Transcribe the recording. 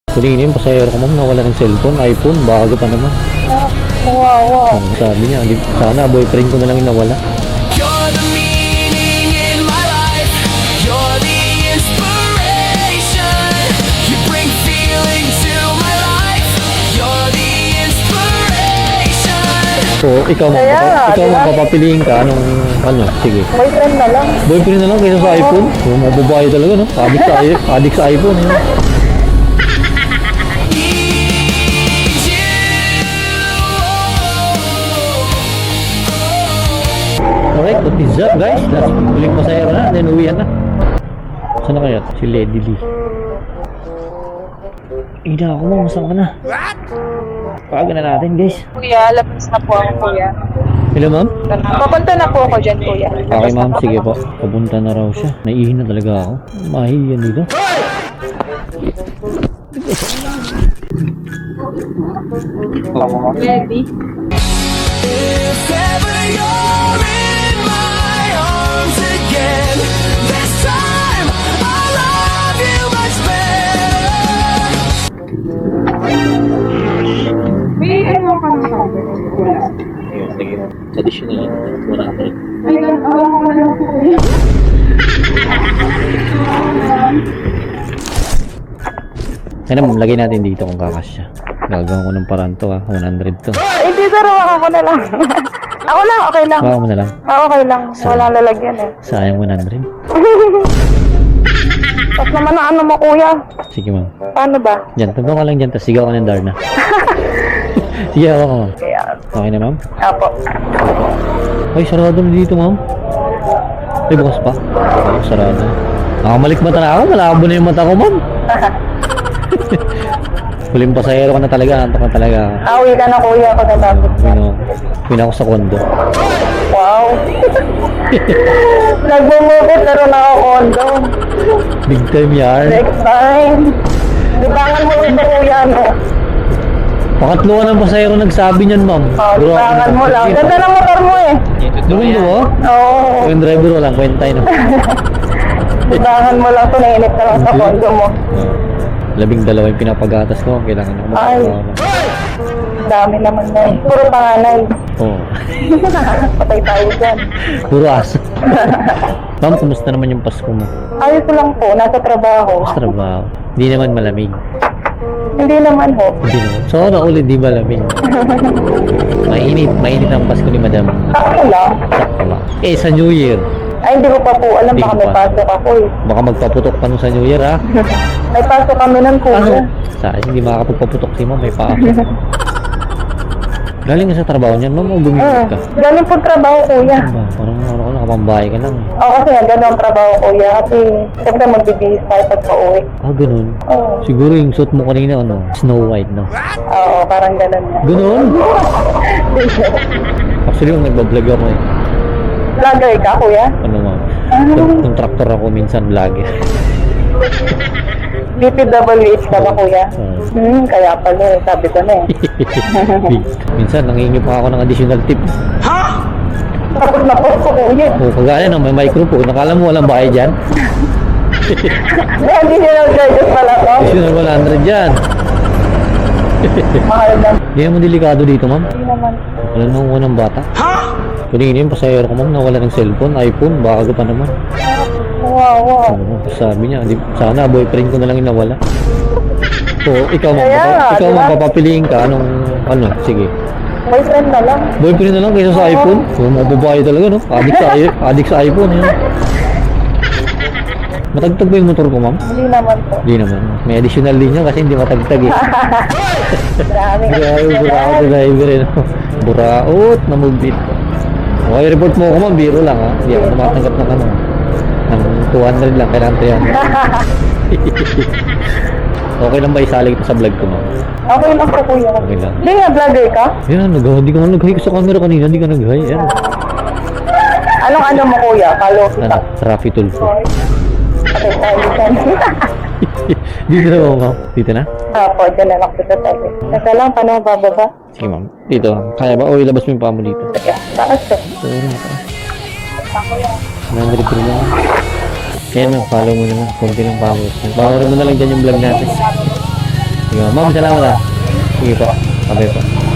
Kulinin, pasayero ko ma'am, nawala ng cellphone, iPhone, bago pa naman. Wow. Sabi niya, sana boyfriend ko na lang yung nawala. You're the meaning in my life. You're the inspiration. You bring feeling to my life. You're the inspiration. So, ikaw ma'am, ikaw ma'am, papapiliin ka, ano, sige. Boyfriend na lang. Boyfriend na lang kaysa sa iPhone? Yung mga babae talaga, no? Addict sa iPhone, yun. Need you. Alright, what is up guys? Last huling pasayero na, then uwian na. Saan na kaya? Si Lady Lee. Ida ako mo, saan ka na? Paga na natin guys. Kuya, labas na po ako, kuya. Hello ma'am? Papunta na po ako dyan, kuya. Okay ma'am, sige po. Papunta na raw siya. Naiihin na talaga ako. Mahihiyan dito. Ready? If ever you're in my arms again, this time I'll love you much better. May ano ka na sabi? Wala. Ayun, sige. Traditional yun. Wala ka rin. Ay, ako na lang po, kuya. Kaya ma'am, lagay natin dito kung kakasya. Gagawin ko ng paraan to 100 to. Hindi, sir. Ako na lang. Ako lang, okay lang. Baka mo na lang. Okay lang. Walang lalagyan eh. Sayang 100. Tapos naman ang ano mo, kuya. Sige ma'am. Paano ba? Diyan, tundong ka lang dyan. Tapos sigaw ka ng Darna. Sige ako ma'am. Kaya, Okay na ma'am? apo. Ay, sarado na dito ma'am. Ay, bukas pa. Ay, sarado. Nakamalik mata na ako. Malabo na yung mata ko ma'am. Huling pasahero ka na talaga. Antok na talaga. Awi ka na, kuya. Ako natabot. Win ako sa kondo. Wow. Nagmumukit na rin ako kondo. Big time yan. Next time. Libangan mo ito, kuya, no? Pakatlo ka ng pasahero nagsabi niyan ma'am. Libangan mo lang. Ganda ng motor mo eh. Gawin mo? Oo. Yung driver walang kwenta yun. Libangan mo lang ito. Nainip na lang sa kondo mo. 12 yung pinapagatas ko. Kailangan ako Ay. Dami naman na eh. Puro panganay. Oo. Patay tayo dyan. Puro aso. Ma'am, kumusta naman yung Pasko mo? Ayos lang po. Nasa trabaho. Sa trabaho. Hindi naman malamig. Hindi naman ho. Hindi naman. So, ulit di malamig. Mainit ang Pasko ni Madam. Ako lang. Sakto lang. Eh, sa New Year. Ay, hindi ko pa po alam. Hindi Baka ko may pa. pasok ako eh. Baka magpaputok pa nung sa New Year, ha? May pasok kami ng kuya. Sa akin, hindi makakapagpaputok si Ma'am. May paa. Galing ka sa trabaho niyan, Ma'am, o bumibig ka? Galing po trabaho, kuya. Ba, parang nakapambahay ka lang. Oo, kasi nga, gano'n ang trabaho, kuya. Kasi, siyempre magbibihis tayo pag pauwi. Ah, ganun. Oo. Siguro yung suit mo kanina, ano? Snow White, no? Oo, parang gano'n nga. Ganun? Actually, yung nagbablog ako eh. Vlogger ka, kuya? Ano, Ma'am? Contractor ako minsan, vlogger. DPWH ka ba, kuya? Kaya pala eh. Sabi ko na eh. Minsan, nangingi pa ako ng additional tip. Tapos na po ko, kuya. O, kagaya na, may microphone. Nakala mo walang bahay dyan? Hindi nyo charges pala to. Additional 100 dyan. Mahal na. Hindi naman delikado dito, Ma'am. Hindi naman. Wala nang unang bata. Kulinin, pasayero ko, Ma'am, nawala ng cellphone, iPhone, bago pa naman. Wow. Sabi niya, sana boyfriend ko na lang yung nawala. So, ikaw ma'am, Kaya, ikaw ma'am, diba? papapiliin ka, ano, sige. Boyfriend na lang. Boyfriend na lang kaysa sa iPhone? Yung mga babae talaga, no? Addict sa iPhone, yun. Matagtag ba yung motor ko, ma'am? Hindi naman po. Hindi naman. May additional din yun kasi hindi matagtag eh. Grabe ka. Grabe, buraot na driver eh, no? Buraot na mubit. Okay, report mo ako, ma'am, biro lang ha. Hindi ako tumatanggap ng ano. Ng 200 lang, kailangan 300. Okay lang ba isali kita sa vlog ko, ma'am? Okay lang po, kuya. Okay lang. Hindi nga, vlogger ka? Yan, hindi ka nga nag-hi sa camera kanina, hindi ka nag-hi. Yan. Anong ano mo, kuya? Follow kita. Ano, Rafi Tulfo. Okay, tayo dyan. Dito na ba, ma'am? Dito na? Apo, dyan na lang kita tayo. Nasa lang, paano bababa? Sige, ma'am. Dito. Kaya ba? O, ilabas mo yung paa mo dito. Sige, taas eh. So, ano ka? Nandito na lang. Kaya ma'am, follow mo naman. Kunti lang paa mo. Pangalan mo na lang dyan yung vlog natin. Sige, ma'am, salamat ah. Sige po. Sabay po.